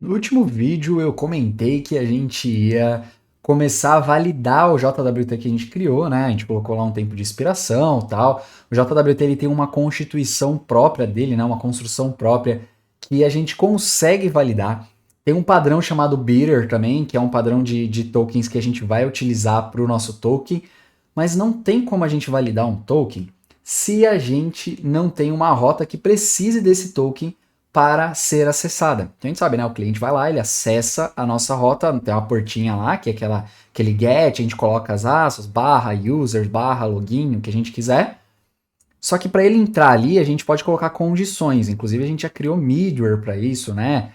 No último vídeo eu comentei que a gente ia começar a validar o JWT que a gente criou, né? A gente colocou lá um tempo de expiração e tal. O JWT ele tem uma constituição própria dele, né? Uma construção própria que a gente consegue validar. Tem um padrão chamado Bidder também, que é um padrão de tokens que a gente vai utilizar para o nosso token, mas não tem como a gente validar um token se a gente não tem uma rota que precise desse token para ser acessada. Então a gente sabe, né? O cliente vai lá, ele acessa a nossa rota, tem uma portinha lá, que é aquele get, a gente coloca as aspas, barra users, barra login, o que a gente quiser. Só que para ele entrar ali, a gente pode colocar condições. Inclusive a gente já criou middleware para isso, né?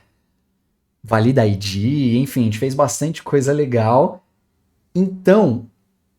Valida ID, enfim, a gente fez bastante coisa legal. Então,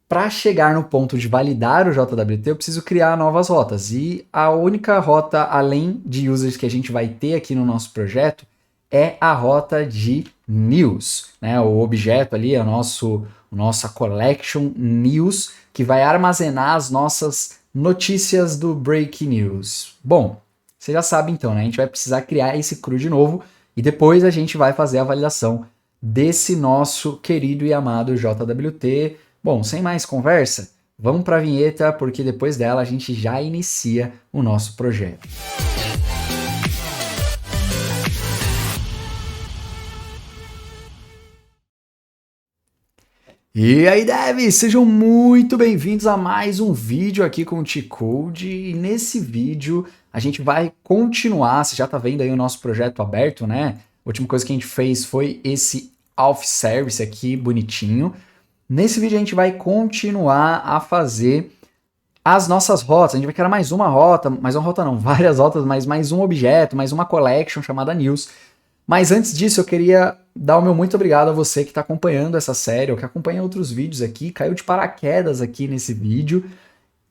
para chegar no ponto de validar o JWT, eu preciso criar novas rotas. E a única rota, além de users que a gente vai ter aqui no nosso projeto, é a rota de news. Né? O objeto ali é nossa collection news, que vai armazenar as nossas notícias do Break News. Bom, você já sabe então, né? A gente vai precisar criar esse CRU de novo e depois a gente vai fazer a validação desse nosso querido e amado JWT. Bom, sem mais conversa, vamos para a vinheta, porque depois dela a gente já inicia o nosso projeto. E aí, devs, sejam muito bem-vindos a mais um vídeo aqui com o T-Code. E nesse vídeo a gente vai continuar, você já tá vendo aí o nosso projeto aberto, né? A última coisa que a gente fez foi esse auth service aqui, bonitinho. Nesse vídeo a gente vai continuar a fazer as nossas rotas. A gente vai criar mais uma rota não, várias rotas, mas mais um objeto, mais uma collection chamada news. Mas antes disso, eu queria dar o meu muito obrigado a você que está acompanhando essa série, ou que acompanha outros vídeos aqui, caiu de paraquedas aqui nesse vídeo.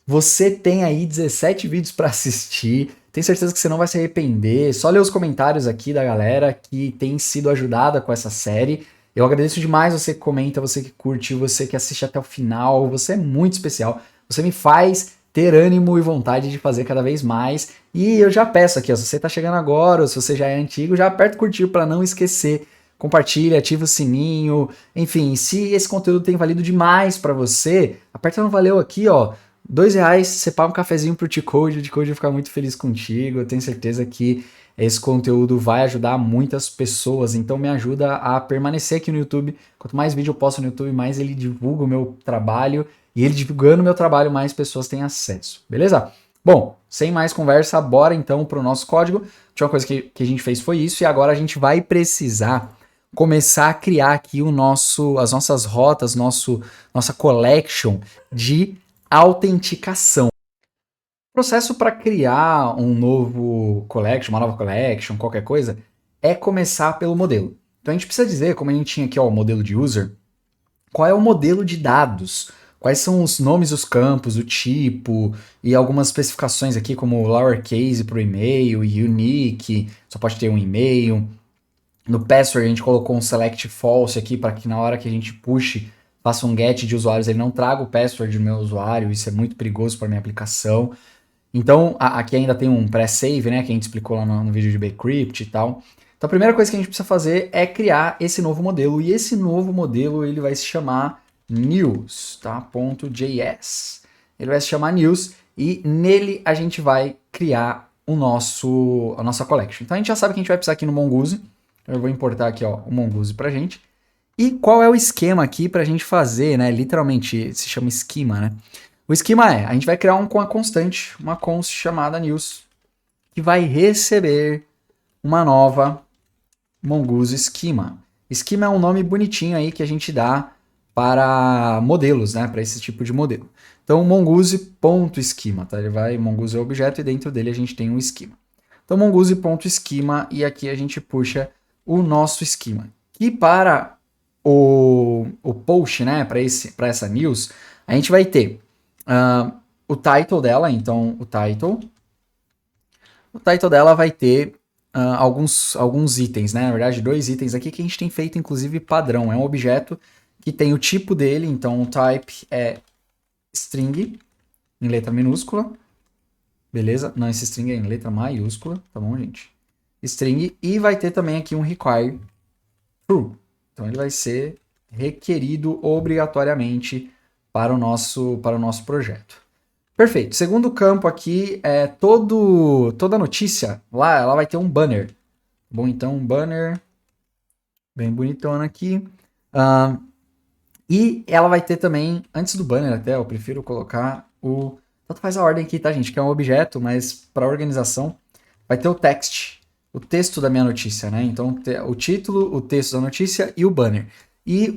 Você tem aí 17 vídeos para assistir, tenho certeza que você não vai se arrepender. Só ler os comentários aqui da galera que tem sido ajudada com essa série. Eu agradeço demais você que comenta, você que curte, você que assiste até o final. Você é muito especial. Você me faz ter ânimo e vontade de fazer cada vez mais. E eu já peço aqui, ó, se você está chegando agora ou se você já é antigo, já aperta o curtir para não esquecer. Compartilha, ativa o sininho. Enfim, se esse conteúdo tem valido demais para você, aperta no valeu aqui, ó. R$ 2, você paga um cafezinho pro T-Code, o T-Code vai ficar muito feliz contigo. Eu tenho certeza que esse conteúdo vai ajudar muitas pessoas, então me ajuda a permanecer aqui no YouTube. Quanto mais vídeo eu posto no YouTube, mais ele divulga o meu trabalho, e ele divulgando o meu trabalho, mais pessoas têm acesso, beleza? Bom, sem mais conversa, bora então pro nosso código. A última coisa que a gente fez foi isso, e agora a gente vai precisar começar a criar aqui as nossas rotas, nossa collection de autenticação. O processo para criar um novo collection, uma nova collection, qualquer coisa, é começar pelo modelo. Então a gente precisa dizer, como a gente tinha aqui ó, o modelo de user, qual é o modelo de dados, quais são os nomes dos campos, o tipo e algumas especificações aqui como lowercase para o e-mail, unique, só pode ter um e-mail. No password a gente colocou um select false aqui para que na hora que a gente puxe, faça um get de usuários, ele não traga o password do meu usuário, isso é muito perigoso para minha aplicação. Então, aqui ainda tem um pré-save, né, que a gente explicou lá no vídeo de bcrypt e tal. Então, a primeira coisa que a gente precisa fazer é criar esse novo modelo, e esse novo modelo ele vai se chamar news, tá? .js. Ele vai se chamar news e nele a gente vai criar a nossa collection. Então, a gente já sabe que a gente vai precisar aqui no Mongoose. Eu vou importar aqui, ó, o Mongoose pra gente. E qual é o esquema aqui pra gente fazer, né? Literalmente se chama esquema, né? O esquema é, a gente vai criar uma constante, uma const chamada news, que vai receber uma nova Mongoose Schema. Schema é um nome bonitinho aí que a gente dá para modelos, né? Para esse tipo de modelo. Então, mongoose.schema, tá? Ele vai, mongoose é o objeto e dentro dele a gente tem um esquema. Então, mongoose.schema e aqui a gente puxa o nosso esquema. E para o post, né? Para essa news, a gente vai ter o title dela, então o title dela vai ter alguns itens, né? Na verdade, 2 itens aqui que a gente tem feito, inclusive, padrão. É um objeto que tem o tipo dele, então o type é string, em letra minúscula. Beleza? Não, esse string é em letra maiúscula, tá bom, gente? String, e vai ter também aqui um require, true. Então ele vai ser requerido obrigatoriamente para o nosso projeto. Perfeito. Segundo campo aqui é toda notícia lá, ela vai ter um banner. Bom, então um banner bem bonitona aqui. E ela vai ter também, antes do banner até, eu prefiro colocar tanto faz a ordem aqui, tá, gente? Que é um objeto, mas para organização vai ter o text, o texto da minha notícia, né? Então, o título, o texto da notícia e o banner. E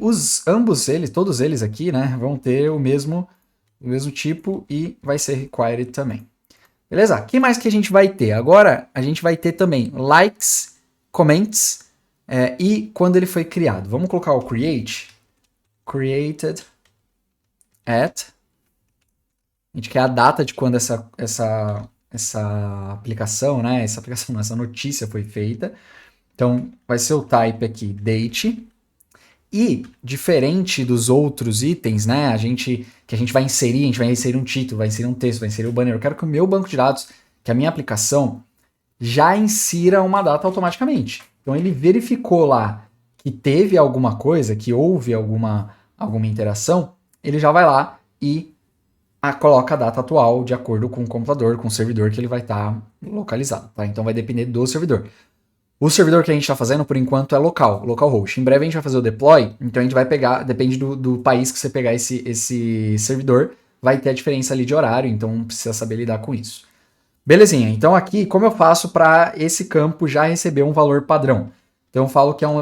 todos eles aqui, né, vão ter o mesmo tipo e vai ser required também. Beleza? O que mais que a gente vai ter? Agora, a gente vai ter também likes, comments e quando ele foi criado. Vamos colocar o created at. A gente quer a data de quando essa aplicação, né? Essa notícia foi feita. Então, vai ser o type aqui, date. E, diferente dos outros itens, né? Que a gente vai inserir um título, vai inserir um texto, vai inserir o banner. Eu quero que o meu banco de dados, que a minha aplicação, já insira uma data automaticamente. Então, ele verificou lá que teve alguma coisa, que houve alguma interação, ele já vai lá e coloca a data atual de acordo com o computador, com o servidor que ele vai estar localizado, tá? Então vai depender do servidor. O servidor que a gente está fazendo, por enquanto, é localhost. Em breve a gente vai fazer o deploy, então a gente vai pegar, depende do país que você pegar esse servidor, vai ter a diferença ali de horário, então precisa saber lidar com isso. Belezinha, então aqui, como eu faço para esse campo já receber um valor padrão? Então eu falo que é um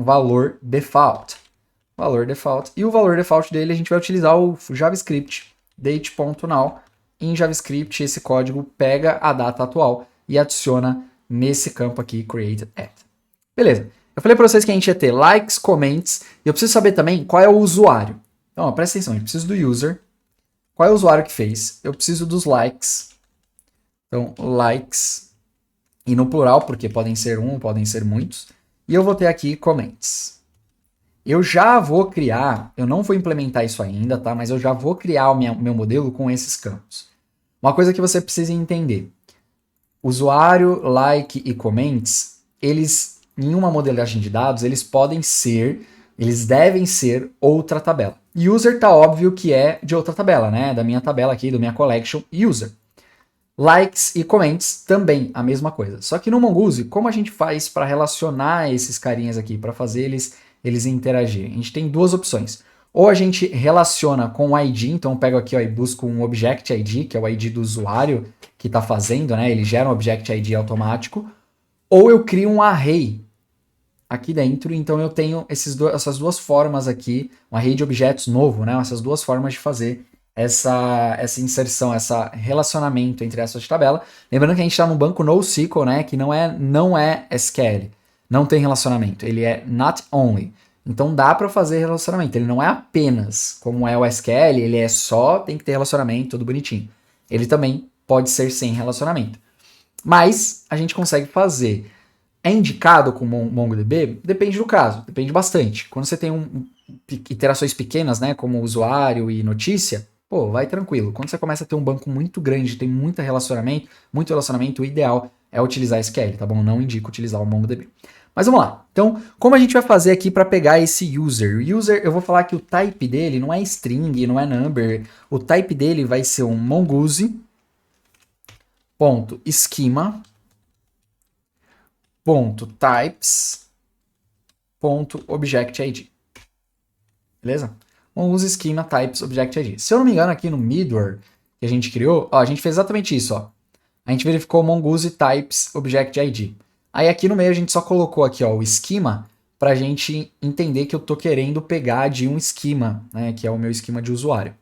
valor default. Valor default. E o valor default dele a gente vai utilizar o JavaScript date.now. Em JavaScript, esse código pega a data atual e adiciona nesse campo aqui, created at. Beleza. Eu falei para vocês que a gente ia ter likes, comments, e eu preciso saber também qual é o usuário. Então, ó, presta atenção, eu preciso do user. Qual é o usuário que fez? Eu preciso dos likes. Então, likes, e no plural, porque podem ser um, podem ser muitos. E eu vou ter aqui comments. Eu já vou criar, eu não vou implementar isso ainda, tá? Mas eu já vou criar o meu modelo com esses campos. Uma coisa que você precisa entender. Usuário, like e comments, eles, em uma modelagem de dados, eles devem ser outra tabela. User tá óbvio que é de outra tabela, né? Da minha tabela aqui, da minha collection user. Likes e comments também a mesma coisa. Só que no Mongoose, como a gente faz para relacionar esses carinhas aqui, para fazer eles interagirem? A gente tem duas opções. Ou a gente relaciona com o ID, então eu pego aqui ó, e busco um Object ID, que é o ID do usuário que está fazendo, né? Ele gera um Object ID automático. Ou eu crio um array aqui dentro, então eu tenho essas duas formas aqui, um array de objetos novo, né? Essas duas formas de fazer essa inserção, esse relacionamento entre essas de tabela. Lembrando que a gente está no banco NoSQL, né? Que não é SQL. Não tem relacionamento. Ele é not only. Então dá para fazer relacionamento. Ele não é apenas como é o SQL, ele é só, tem que ter relacionamento, tudo bonitinho. Ele também pode ser sem relacionamento. Mas a gente consegue fazer. É indicado com o MongoDB? Depende do caso, depende bastante. Quando você tem iterações pequenas, né, como usuário e notícia, pô, vai tranquilo. Quando você começa a ter um banco muito grande, tem muito relacionamento, o ideal é utilizar SQL, tá bom? Não indico utilizar o MongoDB. Mas vamos lá. Então, como a gente vai fazer aqui para pegar esse user? O user, eu vou falar que o type dele não é string, não é number. O type dele vai ser um mongoose.schema .types.objectId. Beleza? Mongoose schema types object.id. Se eu não me engano, aqui no middleware que a gente criou, ó, a gente fez exatamente isso, ó. A gente verificou mongoose types object.id. Aí aqui no meio a gente só colocou aqui, ó, o esquema para a gente entender que eu tô querendo pegar de um esquema, né, que é o meu esquema de usuário.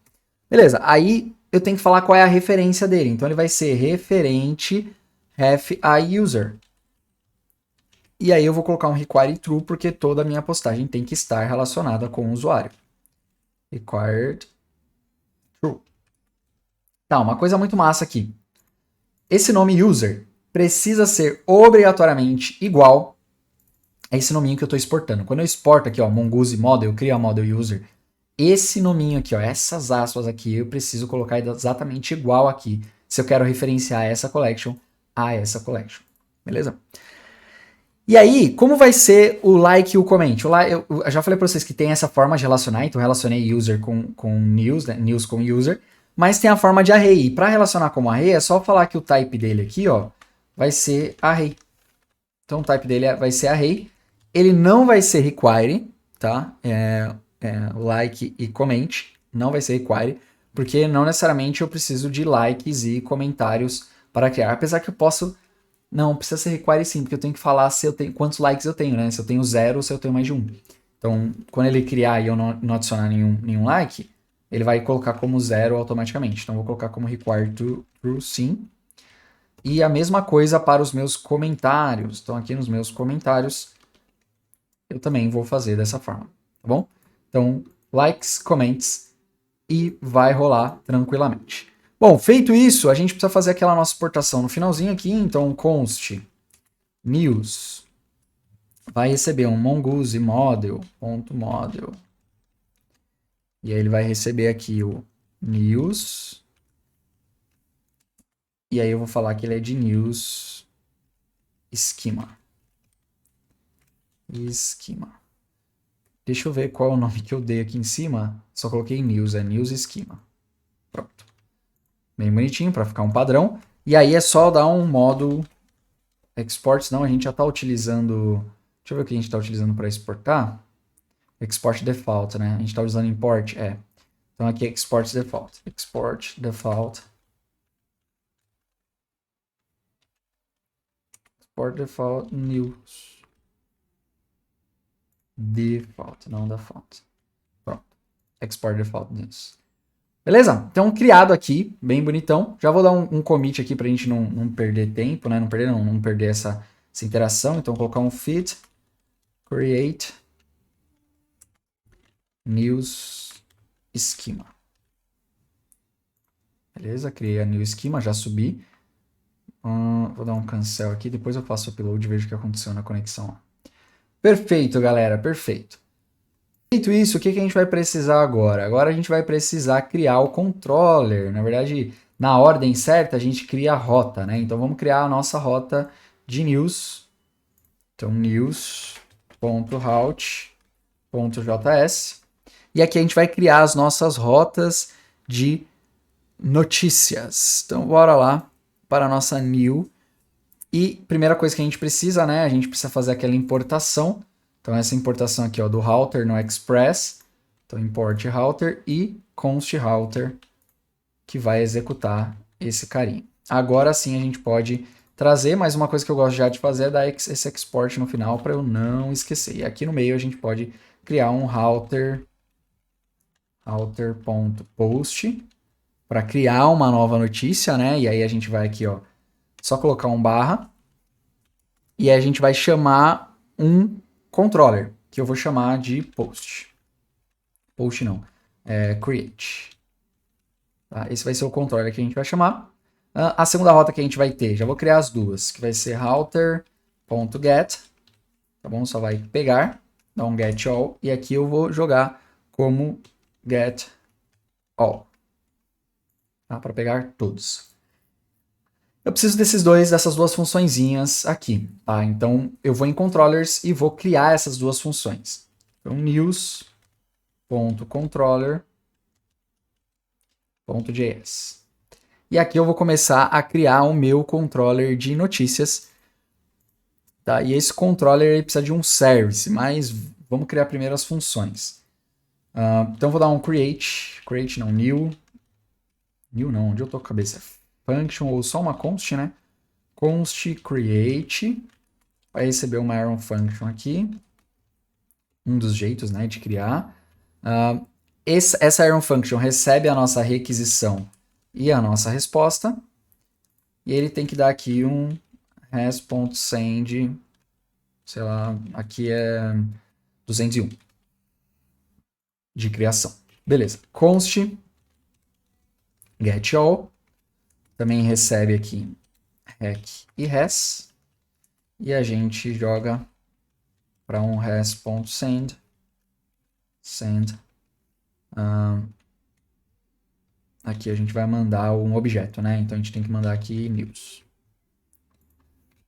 Beleza? Aí eu tenho que falar qual é a referência dele. Então ele vai ser referente ref a user. E aí eu vou colocar um require true, porque toda a minha postagem tem que estar relacionada com o usuário. Required true. Tá, uma coisa muito massa aqui. Esse nome user precisa ser obrigatoriamente igual a esse nominho que eu estou exportando. Quando eu exporto aqui, ó, Mongoose model, eu crio a model user, esse nominho aqui, ó, essas aspas aqui, eu preciso colocar exatamente igual aqui, se eu quero referenciar essa collection a essa collection. Beleza? E aí, como vai ser o like e o comment? Eu já falei para vocês que tem essa forma de relacionar, então eu relacionei user com news, né? News com user, mas tem a forma de array. E para relacionar como array, é só falar que o type dele aqui, ó, vai ser array. Então o type dele vai ser array. Ele não vai ser require, tá? Like e comment, não vai ser require, porque não necessariamente eu preciso de likes e comentários para criar. Apesar que eu posso. Não, precisa ser require sim, porque eu tenho que falar se eu tenho quantos likes eu tenho, né? Se eu tenho 0 ou se eu tenho mais de um. Então, quando ele criar e eu não adicionar nenhum like, ele vai colocar como 0 automaticamente. Então, eu vou colocar como require true sim. E a mesma coisa para os meus comentários. Então, aqui nos meus comentários, eu também vou fazer dessa forma, tá bom? Então, likes, comments e vai rolar tranquilamente. Bom, feito isso, a gente precisa fazer aquela nossa exportação no finalzinho aqui. Então, const news vai receber um mongoose model.model. E aí ele vai receber aqui o news. E aí eu vou falar que ele é de news schema. Schema. Deixa eu ver qual é o nome que eu dei aqui em cima. Só coloquei news, é news schema. Pronto. Bem bonitinho para ficar um padrão. E aí é só dar um modo export, senão a gente já está utilizando. Deixa eu ver o que a gente está utilizando para exportar. Export default, né? A gente está usando import, Então aqui é export default. Export default. Export default news. Default, não default. Pronto. Export default news. Beleza? Então, criado aqui, bem bonitão. Já vou dar um commit aqui pra gente não perder tempo, né? Não perder essa interação. Então, vou colocar um feed, create, news schema. Beleza? Criei a new schema, já subi. Vou dar um cancel aqui, depois eu faço o upload e vejo o que aconteceu na conexão. Perfeito, galera, perfeito. Feito isso, o que a gente vai precisar agora? Agora a gente vai precisar criar o controller. Na verdade, na ordem certa, a gente cria a rota, né? Então vamos criar a nossa rota de news. Então, news.route.js. E aqui a gente vai criar as nossas rotas de notícias. Então, bora lá para a nossa new. E primeira coisa que a gente precisa, né? A gente precisa fazer aquela importação. Então, essa importação aqui, ó, do router no Express. Então, import router e const router, que vai executar esse carinho. Agora sim a gente pode trazer, mas uma coisa que eu gosto já de fazer é dar esse export no final para eu não esquecer. E aqui no meio a gente pode criar um router.post para criar uma nova notícia, né? E aí a gente vai aqui, ó, só colocar um barra e aí a gente vai chamar um controller, que eu vou chamar de post. Post não, create. Tá? Esse vai ser o controller que a gente vai chamar. A segunda rota que a gente vai ter, já vou criar as duas, que vai ser router.get, tá bom? Só vai pegar, dar um get all, e aqui eu vou jogar como get all, tá? Para pegar todos. Eu preciso dessas duas funçõezinhas aqui, tá? Então eu vou em controllers e vou criar essas duas funções. Então news.controller.js. E aqui eu vou começar a criar o meu controller de notícias. Tá? E esse controller ele precisa de um service, mas vamos criar primeiro as funções. Então vou dar um new não, onde eu tô com a cabeça? Function ou só uma const, né? Const create, vai receber uma iron function aqui, um dos jeitos, né, de criar. Essa iron function recebe a nossa requisição e a nossa resposta, e ele tem que dar aqui um res.send, sei lá, aqui é 201 de criação. Beleza. Const get all também recebe aqui rec e res, e a gente joga para um res.send aqui a gente vai mandar um objeto, né? Então a gente tem que mandar aqui news.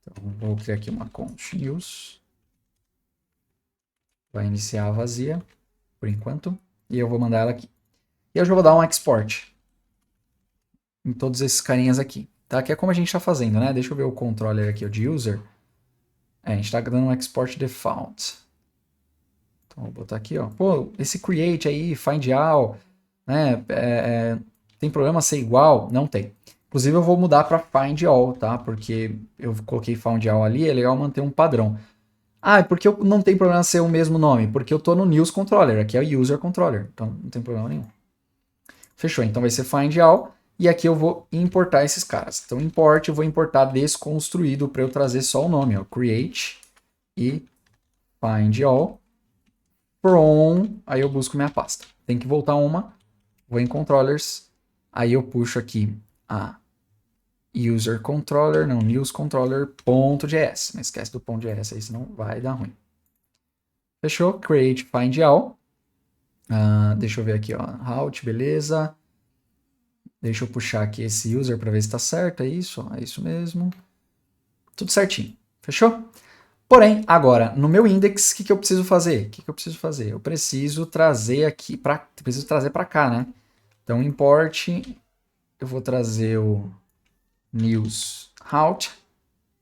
Então, vou criar aqui uma const news. Vai iniciar a vazia, por enquanto. E eu vou mandar ela aqui. E eu já vou dar um export em todos esses carinhas aqui. Tá? Que é como a gente está fazendo, né? Deixa eu ver o controller aqui, o de user. A gente está dando um export default. Então, vou botar aqui, ó. Pô, esse create aí, find all, né? Tem problema ser igual? Não tem. Inclusive, eu vou mudar para find all, tá? Porque eu coloquei find all ali, é legal manter um padrão. Ah, porque eu não tem problema ser o mesmo nome? Porque eu tô no news controller, aqui é o user controller, então não tem problema nenhum. Fechou, então vai ser find all, e aqui eu vou importar esses caras. Então import, eu vou importar desconstruído para eu trazer só o nome, ó, create e find all from, aí eu busco minha pasta. Tem que voltar uma, vou em controllers, aí eu puxo aqui a user controller, não, news controller.js. Não esquece do .js aí, senão vai dar ruim. Fechou? Create find all. Deixa eu ver aqui, ó. Route, beleza. Deixa eu puxar aqui esse user para ver se está certo. É isso, ó, é isso mesmo. Tudo certinho. Fechou? Porém, agora, no meu index, o que eu preciso fazer? Eu preciso trazer aqui para cá, né? Então, import, eu vou trazer o news route.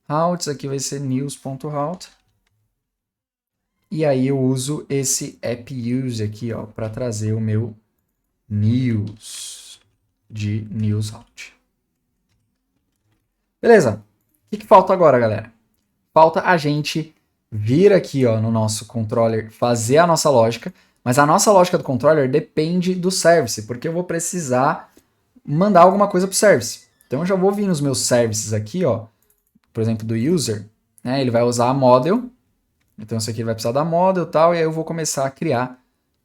Routes aqui vai ser news.route. E aí eu uso esse app use aqui, ó, para trazer o meu news de news route. Beleza? O que falta agora, galera? Falta a gente vir aqui, ó, no nosso controller, fazer a nossa lógica, mas a nossa lógica do controller depende do service, porque eu vou precisar mandar alguma coisa para o service. Então eu já vou vir nos meus services aqui, ó, por exemplo, do user, né? Ele vai usar a model. Então isso aqui vai precisar da model e tal, e aí eu vou começar a criar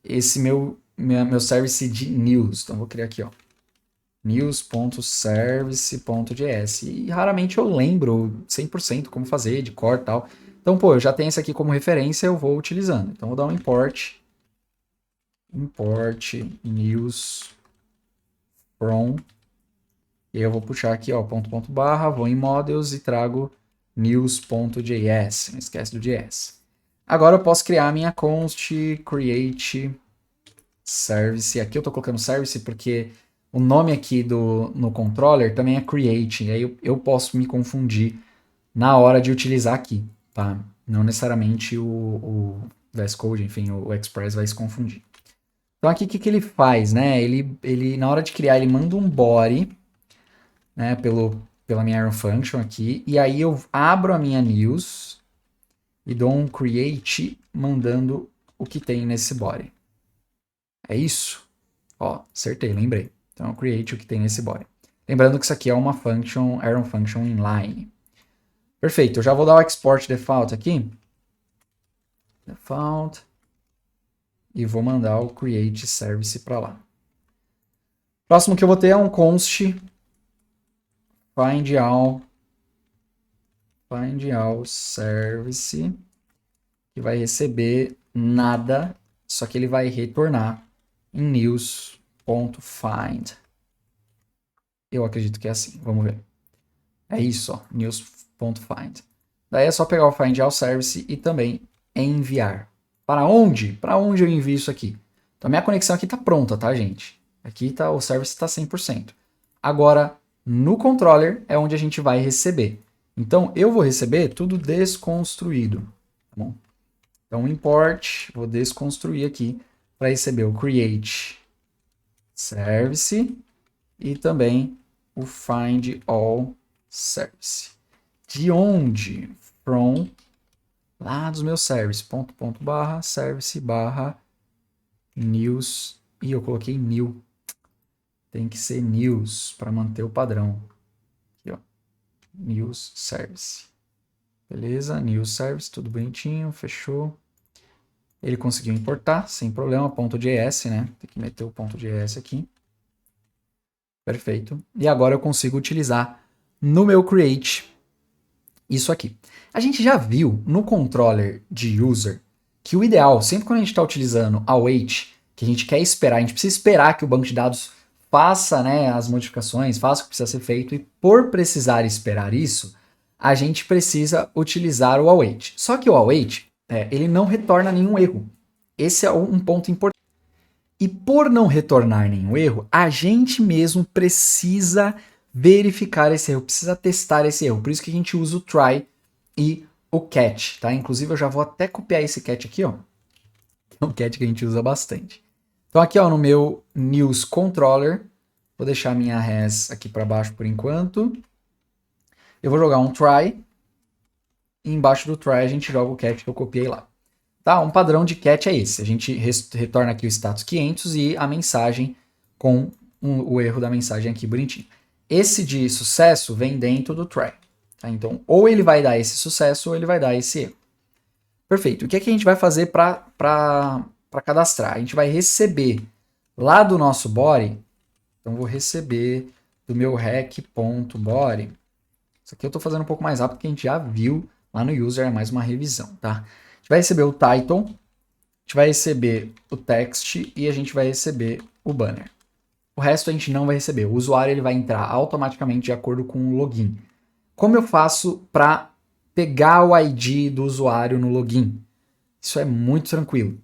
esse meu service de news. Então eu vou criar aqui, ó, news.service.js. E raramente eu lembro 100% como fazer, de cor e tal. Então, pô, eu já tenho esse aqui como referência, eu vou utilizando. Então, vou dar um import news from. E aí eu vou puxar aqui, ó, ponto barra, vou em models e trago news.js. Não esquece do JS. Agora eu posso criar a minha const create service. Aqui eu tô colocando service porque o nome aqui no controller também é create. E aí eu posso me confundir na hora de utilizar aqui, tá? Não necessariamente o VS Code, enfim, o Express vai se confundir. Então aqui o que ele faz, né? Ele na hora de criar, ele manda um body, né, pela minha Iron Function aqui, e aí eu abro a minha news e dou um create mandando o que tem nesse body. É isso? Ó, acertei, lembrei. Então, create o que tem nesse body. Lembrando que isso aqui é uma function, Iron Function inline. Perfeito, eu já vou dar o export default aqui. Default. E vou mandar o create service para lá. Próximo que eu vou ter é um const find all service, que vai receber nada, só que ele vai retornar em news.find. Eu acredito que é assim, vamos ver. É isso, ó, news.find. Daí é só pegar o find all service e também enviar. Para onde? Para onde eu envio isso aqui? Então a minha conexão aqui está pronta, tá, gente? Aqui tá, o service está 100%. Agora, no controller é onde a gente vai receber. Então, eu vou receber tudo desconstruído. Tá bom? Então, import, vou desconstruir aqui para receber o create service e também o find all service. De onde? From, lá dos meus service, barra, service, barra, news, e eu coloquei new. Tem que ser news para manter o padrão. Aqui, ó. News service. Beleza, news service, tudo bonitinho, fechou. Ele conseguiu importar, sem problema, .js, né? Tem que meter o .js aqui. Perfeito. E agora eu consigo utilizar no meu create isso aqui. A gente já viu no controller de user que o ideal, sempre quando a gente está utilizando await, que a gente quer esperar, a gente precisa esperar que o banco de dados faça, né, as modificações, faça o que precisa ser feito, e por precisar esperar isso, a gente precisa utilizar o await. Só que o await, ele não retorna nenhum erro. Esse é um ponto importante. E por não retornar nenhum erro, a gente mesmo precisa verificar esse erro, precisa testar esse erro. Por isso que a gente usa o try e o catch, tá? Inclusive eu já vou até copiar esse catch aqui, ó. É um catch que a gente usa bastante. Então aqui, ó, no meu news controller, vou deixar minha res aqui para baixo por enquanto. Eu vou jogar um try. E embaixo do try a gente joga o catch que eu copiei lá. Tá? Um padrão de catch é esse. A gente retorna aqui o status 500 e a mensagem com o erro da mensagem aqui bonitinho. Esse de sucesso vem dentro do try. Tá? Então, ou ele vai dar esse sucesso ou ele vai dar esse erro. Perfeito. O que é que a gente vai fazer para cadastrar? A gente vai receber lá do nosso body. Então, vou receber do meu rec.body. Isso aqui eu estou fazendo um pouco mais rápido porque a gente já viu lá no user, é mais uma revisão, tá? A gente vai receber o title, a gente vai receber o text e a gente vai receber o banner. O resto a gente não vai receber. O usuário ele vai entrar automaticamente de acordo com o login. Como eu faço para pegar o ID do usuário no login? Isso é muito tranquilo.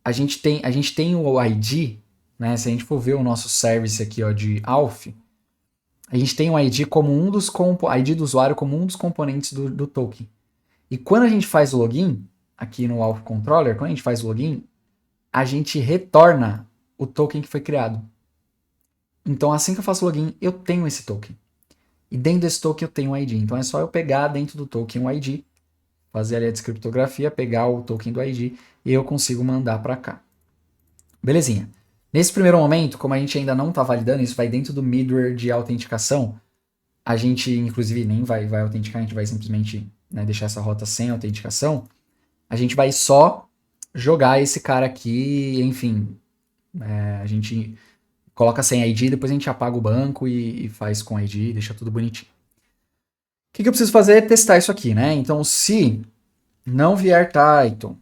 A gente tem o ID, né? Se a gente for ver o nosso service aqui, ó, de auth, a gente tem o ID como ID do usuário como um dos componentes do token. E quando a gente faz o login, aqui no Auth Controller, quando a gente faz o login, a gente retorna o token que foi criado. Então, assim que eu faço o login, eu tenho esse token. E dentro desse token eu tenho o ID. Então, é só eu pegar dentro do token o ID, fazer ali a descriptografia, pegar o token do ID e eu consigo mandar para cá. Belezinha. Nesse primeiro momento, como a gente ainda não está validando, isso vai dentro do middleware de autenticação, a gente, inclusive, nem vai autenticar, a gente vai simplesmente, né, deixar essa rota sem autenticação. A gente vai só jogar esse cara aqui, enfim, a gente coloca sem ID, depois a gente apaga o banco e faz com ID, deixa tudo bonitinho. O que eu preciso fazer é testar isso aqui, né? Então, se não vier title,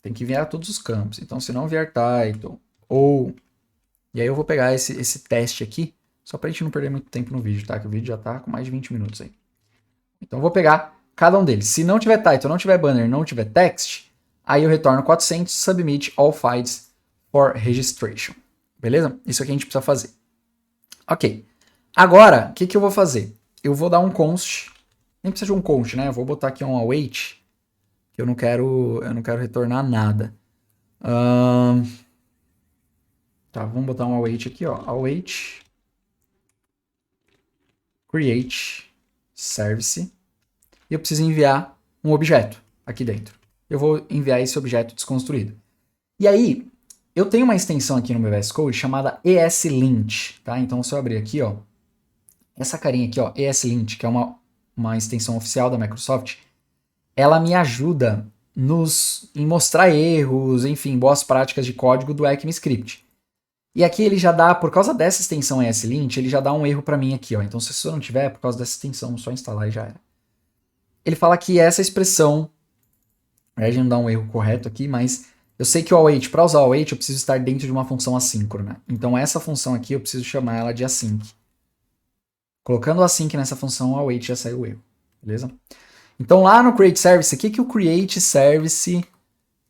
tem que vier todos os campos. Então, se não vier title, ou... E aí eu vou pegar esse teste aqui, só pra gente não perder muito tempo no vídeo, tá? Que o vídeo já tá com mais de 20 minutos aí. Então, eu vou pegar cada um deles. Se não tiver title, não tiver banner, não tiver text, aí eu retorno 400, submit all files for registration. Beleza? Isso aqui a gente precisa fazer. Ok. Agora, o que eu vou fazer? Eu vou dar um const. Nem precisa de um const, né? Eu vou botar aqui um await. Que eu não quero retornar nada. Tá, vamos botar um await aqui, ó. Await create service. E eu preciso enviar um objeto aqui dentro. Eu vou enviar esse objeto desconstruído. E aí, eu tenho uma extensão aqui no meu VS Code chamada ESLint, tá? Então, se eu abrir aqui, ó, essa carinha aqui, ó, ESLint, que é uma extensão oficial da Microsoft, ela me ajuda em mostrar erros, enfim, boas práticas de código do ECMAScript. E aqui ele já dá, por causa dessa extensão ESLint, ele já dá um erro para mim aqui, ó. Então, se você não tiver, por causa dessa extensão, só instalar e já era. Ele fala que essa expressão, a gente não dá um erro correto aqui, mas eu sei que o await, para usar o await, eu preciso estar dentro de uma função assíncrona. Então, essa função aqui, eu preciso chamar ela de async. Colocando o async nessa função, o await já saiu o erro. Beleza? Então, lá no create service, o que o create service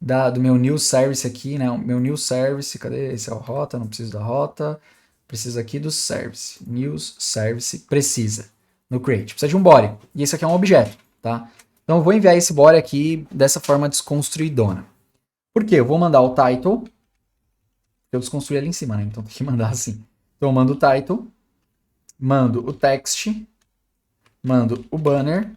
do meu new service aqui, né? O meu new service, cadê? Esse é o rota, não preciso da rota. Precisa aqui do service. New service precisa no create. Precisa de um body. E esse aqui é um objeto, tá? Então, eu vou enviar esse body aqui dessa forma desconstruidona. Por quê? Eu vou mandar o title. Eu desconstruí ali em cima, né? Então, tem que mandar assim. Então, eu mando o title. Mando o text. Mando o banner.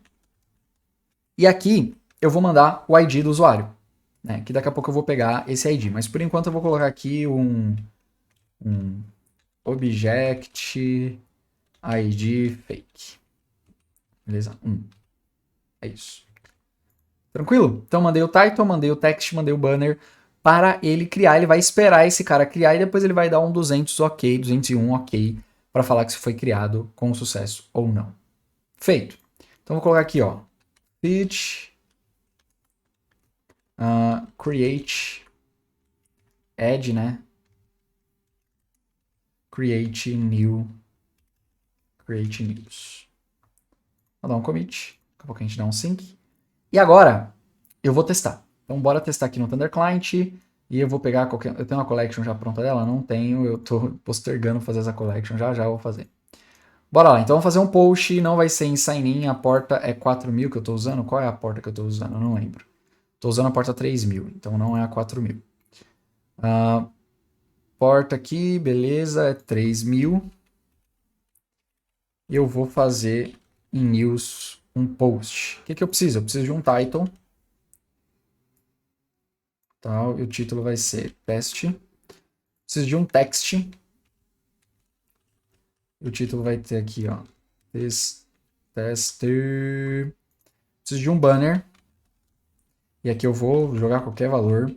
E aqui, eu vou mandar o ID do usuário. Né, que daqui a pouco eu vou pegar esse ID. Mas por enquanto eu vou colocar aqui um object ID fake. Beleza? É isso. Tranquilo? Então mandei o title, mandei o text, mandei o banner para ele criar. Ele vai esperar esse cara criar e depois ele vai dar um 200 ok, 201 ok, para falar que isso foi criado com sucesso ou não. Feito. Então vou colocar aqui, ó, pitch create add, né? Create news. Vou dar um commit. Daqui a pouco a gente dá um sync. E agora, eu vou testar. Então, bora testar aqui no Thunder Client. E eu vou pegar qualquer... Eu tenho uma collection já pronta dela? Não tenho. Eu tô postergando fazer essa collection. Já já eu vou fazer. Bora lá. Então, vamos fazer um post. Não vai ser em sign-in. A porta é 4.000 que eu tô usando. Qual é a porta que eu tô usando? Eu não lembro. Tô usando a porta 3.000. Então, não é a 4.000. Porta aqui, beleza. É 3.000. Eu vou fazer em news um post. O que eu preciso? Eu preciso de um title. Tá? E o título vai ser teste. Preciso de um text. E o título vai ter aqui, ó. Tester. Preciso de um banner. E aqui eu vou jogar qualquer valor.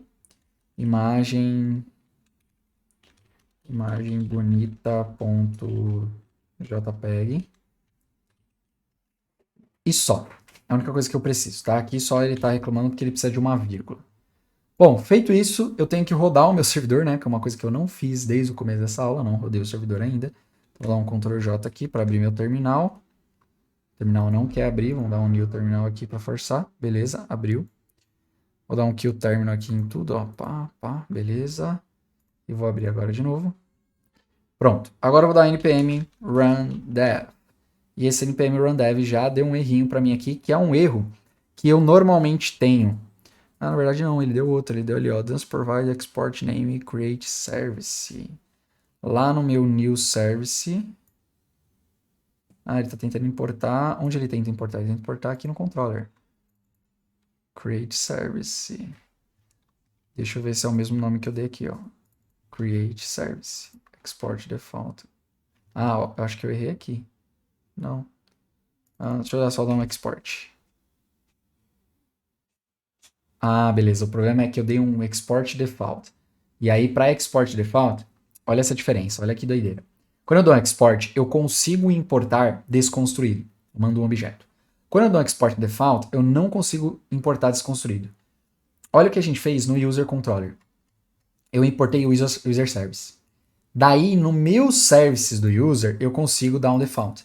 Imagem bonita.jpg. E só. É a única coisa que eu preciso, tá? Aqui só ele tá reclamando porque ele precisa de uma vírgula. Bom, feito isso, eu tenho que rodar o meu servidor, né? Que é uma coisa que eu não fiz desde o começo dessa aula, não rodei o servidor ainda. Vou dar um Ctrl J aqui para abrir meu terminal. O terminal não quer abrir, vamos dar um new terminal aqui para forçar. Beleza, abriu. Vou dar um kill terminal aqui em tudo, ó. Pá, pá, beleza. E vou abrir agora de novo. Pronto. Agora eu vou dar npm run dev. E esse npm run dev já deu um errinho para mim aqui, que é um erro que eu normalmente tenho. Ah, na verdade não, ele deu outro, ele deu ali, ó, doesn't provide export name create service. Lá no meu new service. Ah, ele tá tentando importar. Onde ele tenta importar? Ele tenta importar aqui no controller. Create service. Deixa eu ver se é o mesmo nome que eu dei aqui, ó. Create service. Export default. Ah, eu acho que eu errei aqui. Não. Ah, deixa eu só dar um export. Ah, beleza. O problema é que eu dei um export default. E aí, para export default, olha essa diferença, olha que doideira. Quando eu dou um export, eu consigo importar desconstruído. Eu mando um objeto. Quando eu dou um export default, eu não consigo importar desconstruído. Olha o que a gente fez no user controller. Eu importei o user service. Daí, no meu services do user, eu consigo dar um default.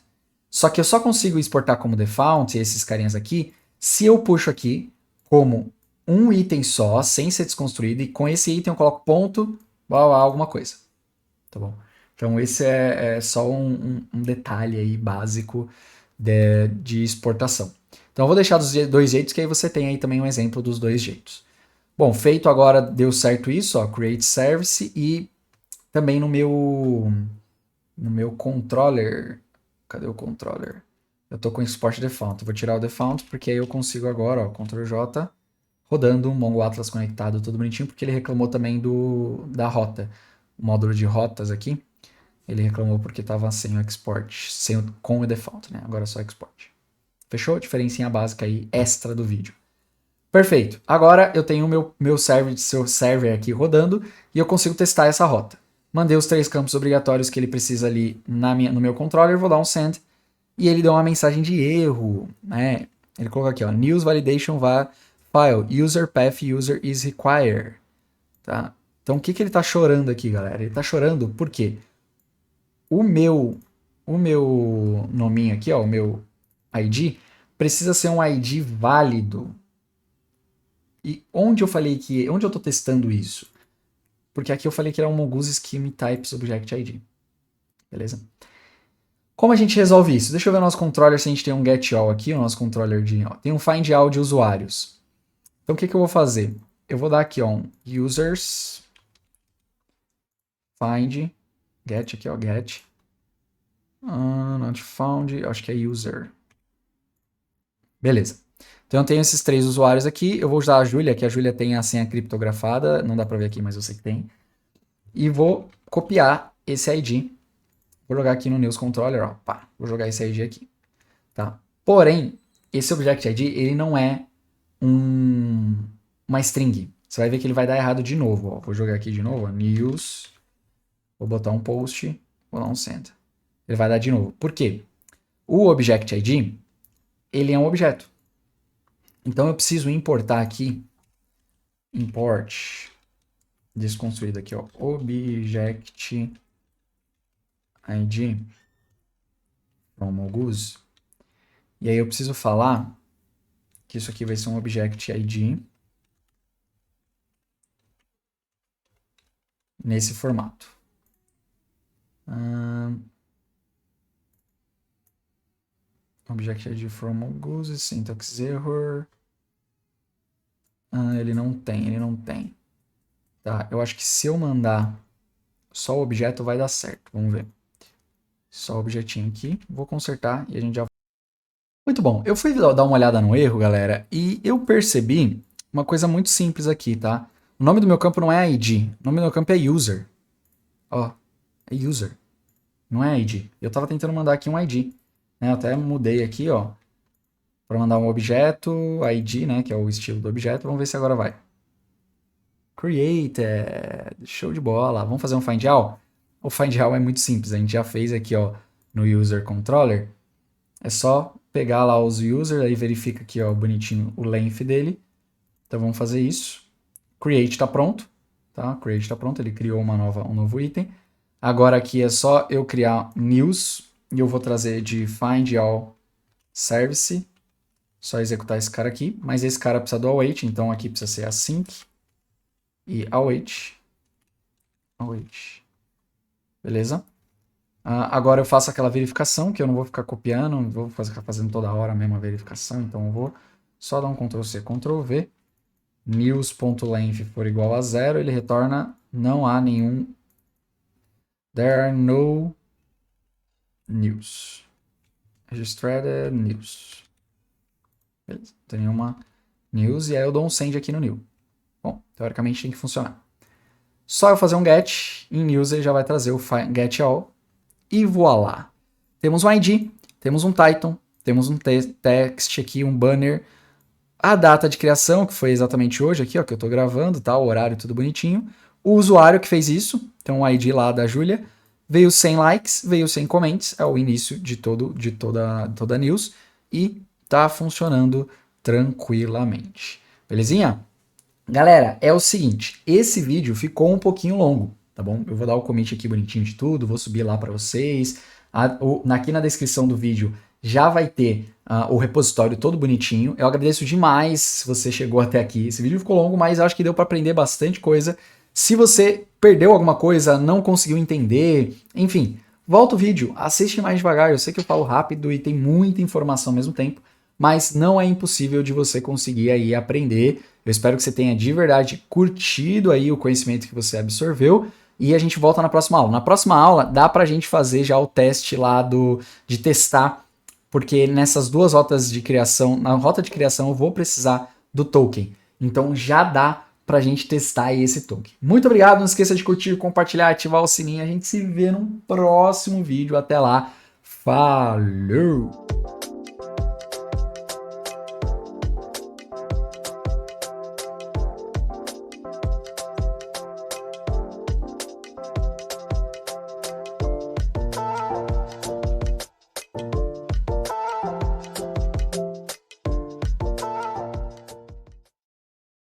Só que eu só consigo exportar como default esses carinhas aqui se eu puxo aqui como um item só, sem ser desconstruído, e com esse item eu coloco ponto, blá, blá, alguma coisa. Tá bom? Então esse é só um detalhe aí básico de exportação. Então eu vou deixar dos dois jeitos, que aí você tem aí também um exemplo dos dois jeitos. Bom, feito agora, deu certo isso, ó, create service, e também no meu controller, cadê o controller? Eu tô com export default, eu vou tirar o default, porque aí eu consigo agora, ó, Ctrl J, rodando um Mongo Atlas conectado, tudo bonitinho, porque ele reclamou também da rota. O módulo de rotas aqui, ele reclamou porque estava sem o export, com o default, né? Agora é só export. Fechou? Diferencinha básica aí, extra do vídeo. Perfeito. Agora eu tenho o meu server aqui rodando e eu consigo testar essa rota. Mandei os 3 campos obrigatórios que ele precisa ali no meu controller, vou dar um send e ele deu uma mensagem de erro, né? Ele colocou aqui, ó, news validation file, user path user is required, tá? Então o que ele tá chorando aqui, galera? Ele tá chorando porque o meu nominho aqui, ó, o meu ID, precisa ser um ID válido. E onde eu tô testando isso? Porque aqui eu falei que era um Mongoose Scheme Types Object ID. Beleza? Como a gente resolve isso? Deixa eu ver o nosso controller se a gente tem um getAll aqui, o nosso controller tem um findAll de usuários. Então o que eu vou fazer? Eu vou dar aqui, ó, um users find get aqui, ó, get not found, acho que é user. Beleza. Então eu tenho esses 3 usuários aqui, eu vou usar a Júlia, que a Júlia tem a senha criptografada, não dá para ver aqui, mas eu sei que tem. E vou copiar esse ID. Vou jogar aqui no News Controller, ó, pá, vou jogar esse ID aqui, tá? Porém, esse Object ID, ele não é uma string. Você vai ver que ele vai dar errado de novo, ó. Vou jogar aqui de novo, ó, news, vou botar um post, vou dar um send. Ele vai dar de novo. Por quê? O Object ID, ele é um objeto. Então eu preciso importar aqui, import, desconstruído aqui, ó, Object ID from Mongoose. E aí eu preciso falar que isso aqui vai ser um Object ID nesse formato. Object ID from Mongoose, syntax error. Ele não tem. Tá, eu acho que se eu mandar só o objeto vai dar certo. Vamos ver. Só o objetinho aqui. Vou consertar e a gente já... Muito bom. Eu fui dar uma olhada no erro, galera, e eu percebi uma coisa muito simples aqui, tá? O nome do meu campo não é ID. O nome do meu campo é user. Ó, é user. Não é ID. Eu tava tentando mandar aqui um ID. Né? Eu até mudei aqui, ó. Para mandar um objeto, ID, né? Que é o estilo do objeto. Vamos ver se agora vai. Created. Show de bola. Vamos fazer um find all? O find all é muito simples. A gente já fez aqui, ó, no user controller. É só pegar lá os users, aí verifica aqui, ó, bonitinho o length dele. Então vamos fazer isso. Create está pronto, tá? Create está pronto, ele criou um novo item. Agora aqui é só eu criar news e eu vou trazer de find all service. Só executar esse cara aqui, mas esse cara precisa do await, então aqui precisa ser async e await. Beleza? Agora eu faço aquela verificação, que eu não vou ficar copiando, não vou ficar fazendo toda hora a mesma verificação, então eu vou só dar um Ctrl+C, Ctrl+V. News.length for igual a 0, ele retorna não há nenhum... There are no news. Registered news. Beleza, não tem nenhuma news, e aí eu dou um send aqui no new. Bom, teoricamente tem que funcionar. Só eu fazer um get, em news ele já vai trazer o get all. E voilá. Temos um ID, temos um title, temos um text aqui, um banner, a data de criação, que foi exatamente hoje aqui, ó, que eu tô gravando, tá? O horário tudo bonitinho. O usuário que fez isso, então o ID lá da Júlia, veio 100 likes, veio 100 comments, é o início de toda a news, e tá funcionando tranquilamente. Belezinha? Galera, é o seguinte, esse vídeo ficou um pouquinho longo, tá bom? Eu vou dar o commit aqui bonitinho de tudo, vou subir lá para vocês. Aqui na descrição do vídeo já vai ter o repositório todo bonitinho. Eu agradeço demais se você chegou até aqui. Esse vídeo ficou longo, mas eu acho que deu para aprender bastante coisa. Se você perdeu alguma coisa, não conseguiu entender, enfim, volta o vídeo, assiste mais devagar. Eu sei que eu falo rápido e tem muita informação ao mesmo tempo, mas não é impossível de você conseguir aí aprender. Eu espero que você tenha de verdade curtido aí o conhecimento que você absorveu e a gente volta na próxima aula. Na próxima aula dá pra gente fazer já o teste lá de testar, porque nessas duas rotas de criação, na rota de criação eu vou precisar do token. Então já dá pra gente testar aí esse token. Muito obrigado, não esqueça de curtir, compartilhar, ativar o sininho. A gente se vê num próximo vídeo. Até lá. Falou!